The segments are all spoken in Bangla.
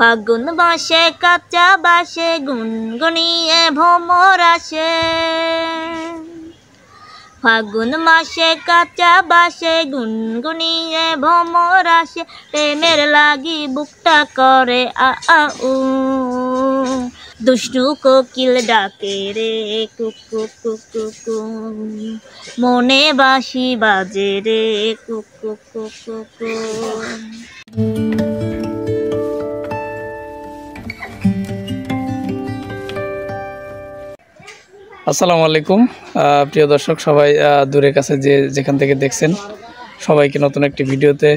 ফাগুন মাসে কাঁচা বাসে গুনগুনিয়ে ভ্রমর আসে। ফাগুন মাসে কাঁচা বাসে গুনগুনিয়ে ভ্রমর আসে। প্রেমের লাগি বুকটা করে আ আ উ, দুষ্টু কোকিল ডাকে রে কুকু কুকু কু, মনে বাঁশি বাজে রে কুকু কুকু কু। আসসালামু আলাইকুম প্রিয় দর্শক, সবাই দূরের কাছে যে যেখান থেকে দেখছেন সবাইকে নতুন একটি ভিডিওতে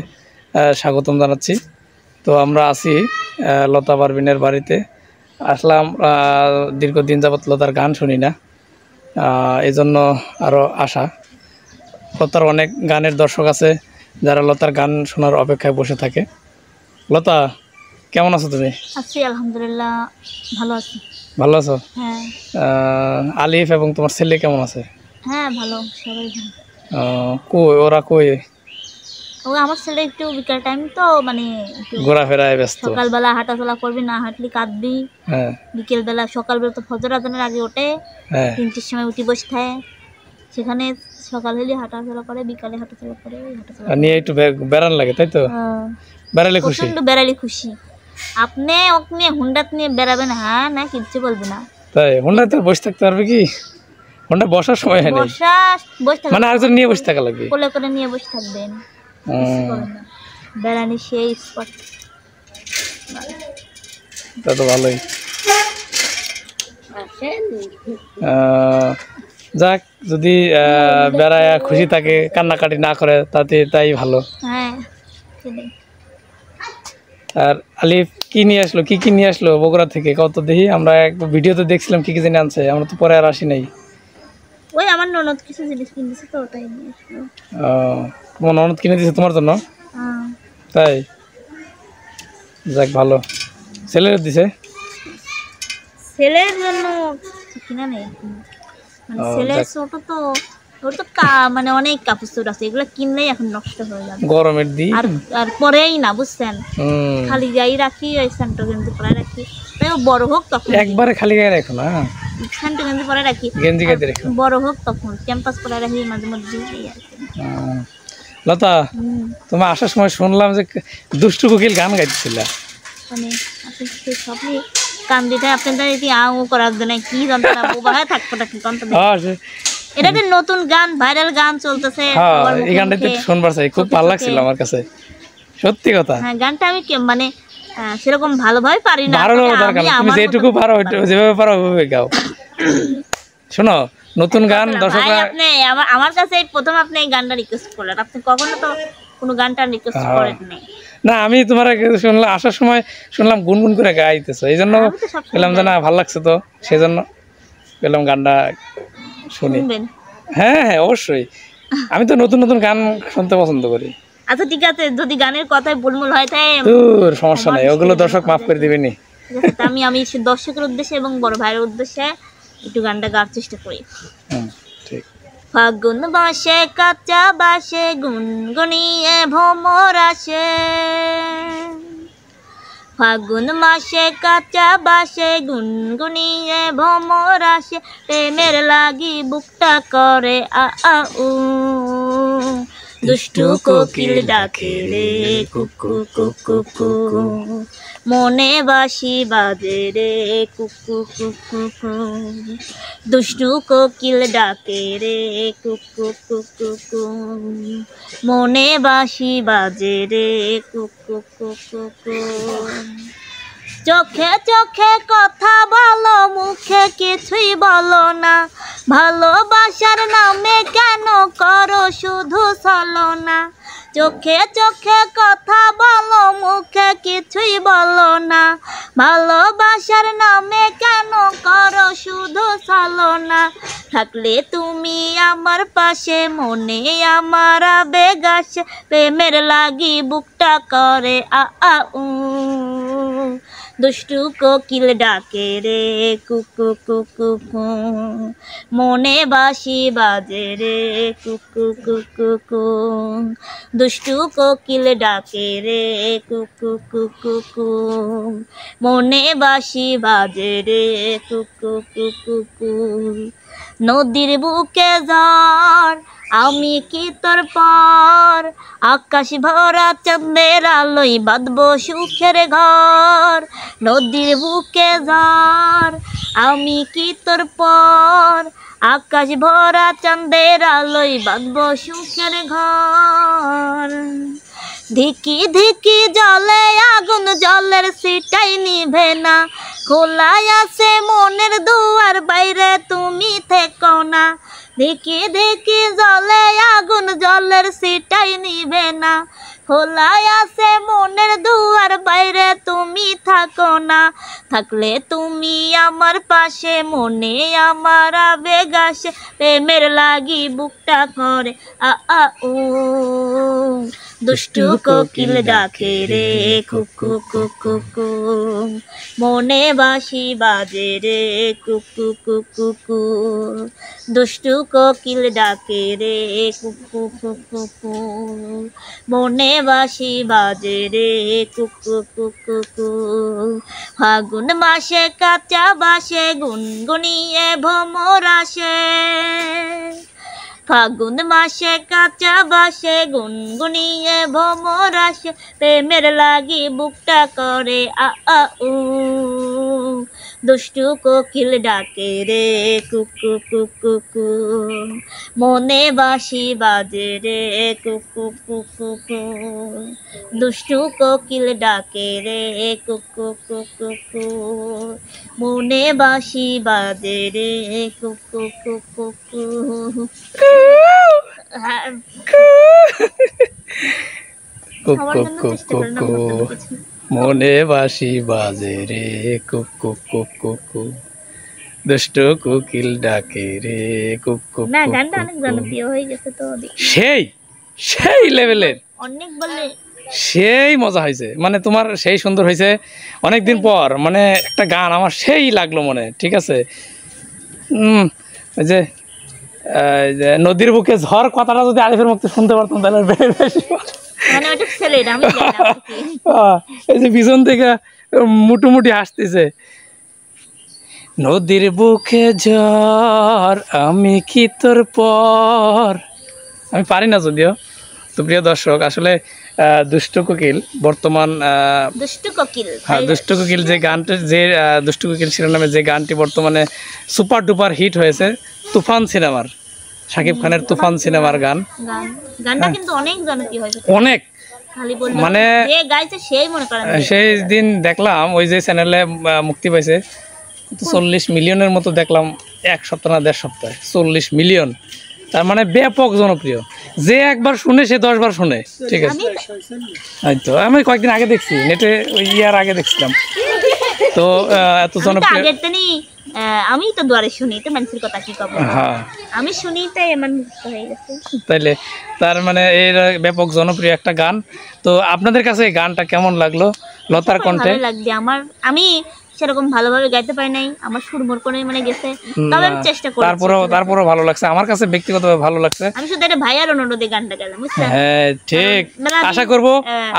স্বাগতম জানাচ্ছি। তো আমরা আছি লতা পারভিনের বাড়িতে আসলাম। দীর্ঘদিন যাবৎ লতার গান শুনি না, এই জন্য আরও আশা। লতার অনেক গানের দর্শক আছে যারা লতার গান শোনার অপেক্ষায় বসে থাকে। লতা, কেমন আছো তুমি? আছি আলহামদুলিল্লাহ, ভালো আছি। ভালো আছো? হ্যাঁ। আলিফ এবং তোমার ছেলে কেমন আছে? হ্যাঁ ভালো, সবাই ভালো। কই ওরা? কই ও আমার ছেলে একটু বিকাল টাইম তো মানে ঘোরাফেরায় ব্যস্ত। সকালবেলা হাঁটাচলা করবি, না হাঁটলি কাঁদবি। হ্যাঁ। বিকেলবেলা সকালবেলা তো ফজর আজানের আগে ওঠে, 3টের সময় উঠি বসে থাকে, সেখানে সকাল হলে হাঁটাচলা করে, বিকালে হাঁটাচলা করে। নিয়ে একটু বেড়ান লাগে, তাই তো? বেড়ালে খুশি? প্রচন্ড বেড়ালে খুশি। আপনি ওকে নিয়ে হুন্ডাত নিয়ে বেড়াবেন, হ্যাঁ না কিচ্ছু বলবে না। তাই হুন্ডাতে বসে থাকতে পারবে কি? হুন্ডা বসার সময় হয় না, মানে আরেকজন নিয়ে বসে থাকা লাগবে, কোলে করে নিয়ে বসে থাকবেন। বেড়ানি সেই স্পট। তা তো ভালোই। যাক, যদি বেড়ায় খুশি থাকে, কান্নাকাটি না করে, তাই ভালো। হ্যাঁ। আর আলিফ কি নিয়ে আসলো, কি নিয়ে আসলো বগুড়া থেকে? কত দেখি, আমরা এক ভিডিওতে দেখছিলাম কি জানি আনছে, আমরা তো পরে আর আসি নাই। ওই আমার ননদ কিছু জিনিস কিনেছে তো, ওটাই নিয়ে আসলো। তোমার ননদ কিনে দিয়েছে তোমার জন্য? তাই, যাক ভালো। ছেলের দিছে? ছেলের জন্য কিনা নেই, মানে ছেলের ছোট তো, ওর তো মানে অনেক কাপড় চোপড় আছে, এগুলো কিনলেই এখন নষ্ট হয়ে যাবে গরমের দিন। আর পরেই না, বুঝছেন, খালি গায়ে রাখি, ওই স্যান্টো গেঞ্জি পরে রাখি, তাই ও বড় হোক তখন। একবারে খালি গায়ে রাখো না, স্যান্টো গেঞ্জি পরে রাখি, গেঞ্জি গায়ে রাখো, বড় হোক তখন ক্যাম্পাস পরে রাখি মাঝে মধ্যে। লতা, তোমার আসার সময় শুনলাম যে দুষ্টু কোকিল গান গাইতেছিল। মানে আপনি সবই কান দিতে আপনাদের আউ করার জন্য কি যন্ত্রণা বোবা হয়ে থাকতো নাকি? এটা যে নতুন গান, ভাইরাল গান চলতেছে, এই গানটা তো শুনবার চাই, খুব ভালো লাগছিল আমার কাছে, সত্যি কথা। হ্যাঁ, গানটা আমি মানে সেরকম ভালোভাবে পারি না, তুমি যেটুকু পারো যেভাবে পারো ওইভাবে গাও। শোনো, নতুন গান দর্শকরা, আপনি আমার কাছে প্রথম আপনি এই গানটা রিকোয়েস্ট করলেন, আপনি কখনো তো কোনো গানটা রিকোয়েস্ট করেন নাই। না, আমি তোমার শুনলাম, আসার সময় শুনলাম গুনগুন করে গাইতেছো, এই জন্য বললাম যে না ভালো লাগছে, তো সেই জন্য বললাম গানটা শুনি। হ্যাঁ হ্যাঁ অবশ্যই, আমি তো নতুন নতুন গান শুনতে পছন্দ করি। আচ্ছা ঠিক আছে, যদি গানের কথায় ভুলমুল হয় তাই সমস্যা নাই, ওগুলো দর্শক মাফ করে দিবেনি। আমি দর্শকের উদ্দেশ্যে এবং বড় ভাইয়ের উদ্দেশ্যে একটু গানটা গাওয়ার চেষ্টা করি। ঠিক। ফাগুন মাসে কাঁচা বাসে গুনগুনিয়ে ভ্রমর আসে। ফাগুন মাসে কাঁচা বাসে গুনগুনিয়ে ভ্রমর আসে। প্রেমের লাগি বুকটা করে আ আ উ, দুষ্টু কোকিল ডাকে রে কুকু কুকু কু, মনে বাঁশি বাজে রে কুকু কুকু কু, দুষ্টু কোকিল ডাকে রে কুকু কুকু কু, মনে বাঁশি বাজে রে কুকু কুকু কু। চোখে চোখে কথা বলো, মুখে কিছুই বলো না, ভালোবাসার নামে কেন করো শুধু ছলনা। চোখে চোখে কথা বলো, মুখে কিছুই বলো না, ভালোবাসার নামে কেন করো শুধু ছলনা। থাকলে তুমি আমার পাশে, মনে আমার আবেগ আসে, প্রেমের লাগি বুকটা করে আ আ উ, দুষ্টু কোকিল ডাকে রে কুকু কুকু কু, মনে বাঁশি বাজে রে কুকু কুকু কু, দুষ্টু কোকিল ডাকে রে কুকু কুকু কু, মনে বাঁশি বাজে রে কুকু কুকু কু। নদীর বুকে ঝড় আমি কি তোর পর, আকাশ ভরা চাঁদের আলোয় বাঁধবো সুখের ঘর। নদীর বুকে ঝড় আমি কি তোর পর, আকাশ ভরা চাঁদের আলোয় বাঁধবো সুখের ঘর। ধিকি ধিকি জলে আগুন, জলের সিটাই নিভে না, খোলাই আছে মনের দুয়ার, বাইরে তুমি থেকো না। ধিকি ধিকি জলে আগুন, জলের সিটাই নিভে না, খোলাই আছে মনের দুয়ার, বাইরে তুমি থাকো না। থাকলে তুমি আমার পাশে, মনে আমার আবেগ আসে, প্রেমের লাগি বুকটা করে আ আ উ। দুষ্টু কোকিল ডাকে রে কুকু কুকু কু, মনে বাঁশি বাজে রে কুকু কুকু কু, দুষ্টু কোকিল ডাকে রে কুকু কুকু কু, মনে বাঁশি বাজে রে কুকু কুকু কু। ফাগুন মাসে কাঁচা বাসে গুনগুনিয়ে ভ্রমর আসে, ফাগুন মাসে কাঁচা বাসে গুনগুনিয়ে ভ্রমর আসে, প্রেমের লাগি বুকটা করে আ আ উ। দুষ্টু কোকিল ডাকে রে কুকু কুকু কু, মনে বাঁশি বাজে রে কুকু কুকু কু, দুষ্টু কোকিল ডাকে রে কুকু কুকু কু, মনে বাঁশি বাজে রে কুকু কুকু কু। মনে বাঁশি বাজে রে কুকু কুকু কু, দুষ্টু কোকিল ডাকে রে কুকু। না গানটা অনেক জনপ্রিয় হয়ে গেছে তো, সেই সেই লেভেলের অনেক বলে সেই মজা হয়েছে, মানে তোমার সেই সুন্দর হয়েছে। অনেকদিন পর মানে একটা গান আমার সেই লাগলো মনে, ঠিক আছে। ওই যে নদীর বুকে ঝড় কথাটা যদি আরিফের মুখে শুনতে পারতাম তাহলে মানে ওটা ছেলেটা আমি এই যে পিছন থেকে মুটুমুটি হাসতেছে। নদীর বুকে ঝড় আমি কি তোর পর, আমি পারি না যদিও। তো প্রিয় দর্শক, আসলে দুষ্টু কোকিল বর্তমান দুষ্টু কোকিল, হ্যাঁ দুষ্টু কোকিল যে গানটা, যে দুষ্টু কোকিল শিরোনামে যে গানটি বর্তমানে সুপার ডুপার হিট হয়েছে, তুফান সিনেমার, শাকিব খানের তুফান সিনেমার গান। গানটা কিন্তু অনেক জনপ্রিয় হয়েছে, অনেক, মানে সেই দিন দেখলাম ওই যে চ্যানেলে মুক্তি পাইছে 40 মিলিয়নের মতো দেখলাম, এক সপ্তাহ না 1.5 সপ্তাহে 40 মিলিয়ন। তার মানে ব্যাপক জনপ্রিয়, যে একবার শুনে সে 10 বার শুনে, ঠিক আছে। তো আমি কয়েকদিন আগে দেখছি নেটে, ওই ইয়ার আগে দেখছিলাম। তো এত জনপ্রিয়, আমি তো দুয়ারে শুনি তো মানুষের কথা কি কব, হ্যাঁ আমি শুনি তাই এমন মুক্ত হয়ে গেছে। তাইলে তার মানে এর ব্যাপক জনপ্রিয় একটা গান। তো আপনাদের কাছে এই গানটা কেমন লাগলো লতার কণ্ঠে? ভালো লাগবে আমার, আমি সেরকম ভালোভাবে গাইতে পারি নাই, আমার সুরমোর করে মানে গেছে, তবে আমি চেষ্টা করছি। তারপরও ভালো লাগছে, আমার কাছে ব্যক্তিগতভাবে ভালো লাগছে। আমি শুধু এটা ভাইয়ার অনুরোধে গানটা গাইলাম, বুঝছেন? হ্যাঁ ঠিক,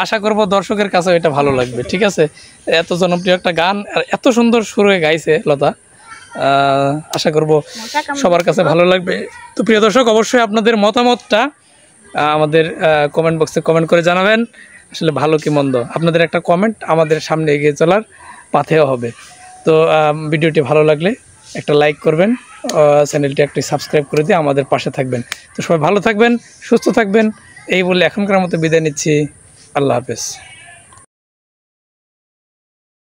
আশা করব দর্শকের কাছে এটা ভালো লাগবে, ঠিক আছে। এত জনপ্রিয় একটা গান আর এত সুন্দর সুরে গাইছে লতা, আশা করব সবার কাছে ভালো লাগবে। তো প্রিয় দর্শক, অবশ্যই আপনাদের মতামতটা আমাদের কমেন্ট বক্সে কমেন্ট করে জানাবেন, আসলে ভালো কি মন্দ। আপনাদের একটা কমেন্ট আমাদের সামনে এগিয়ে চলার পাথেও হবে। তো ভিডিওটি ভালো লাগলে একটা লাইক করবেন, চ্যানেলটি একটি সাবস্ক্রাইব করে দিয়ে আমাদের পাশে থাকবেন। তো সবাই ভালো থাকবেন, সুস্থ থাকবেন, এই বলে এখনকার মতো বিদায় নিচ্ছি। আল্লাহ হাফেজ।